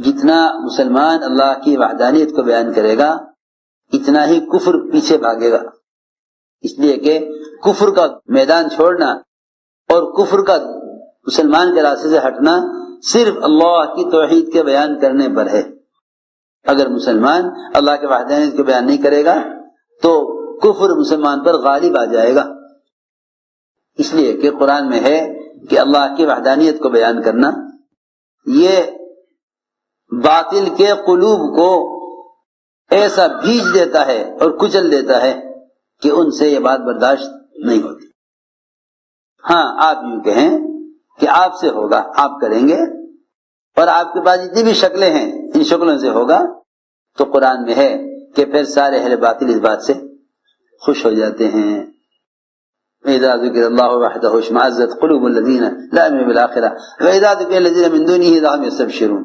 جتنا مسلمان اللہ کی وحدانیت کو بیان کرے گا اتنا ہی کفر پیچھے بھاگے گا، اس لیے کہ کفر کا میدان چھوڑنا اور کفر کا مسلمان کے راستے سے ہٹنا صرف اللہ کی توحید کے بیان کرنے پر ہے۔ اگر مسلمان اللہ کے وحدانیت کو بیان نہیں کرے گا تو کفر مسلمان پر غالب آ جائے گا، اس لیے کہ قرآن میں ہے کہ اللہ کی وحدانیت کو بیان کرنا یہ باطل کے قلوب کو ایسا بھیج دیتا ہے اور کچل دیتا ہے کہ ان سے یہ بات برداشت نہیں ہوتی۔ ہاں آپ یوں کہیں کہ آپ سے ہوگا، آپ کریں گے، اور آپ کے پاس جتنی بھی شکلیں ہیں ان شکلوں سے ہوگا، تو قرآن میں ہے کہ پھر سارے اہل باطل اس بات سے خوش ہو جاتے ہیں۔ وَإِذَا ذُكِرَ اللَّهُ وَحْدَهُ اشْمَأَزَّتْ قُلُوبُ الَّذِينَ لَا يُؤْمِنُونَ بِالْآخِرَةِ وَإِذَا ذُكِرَ الَّذِينَ مِن دُونِهِ إِذَا هُمْ يَسْتَبْشِرُونَ۔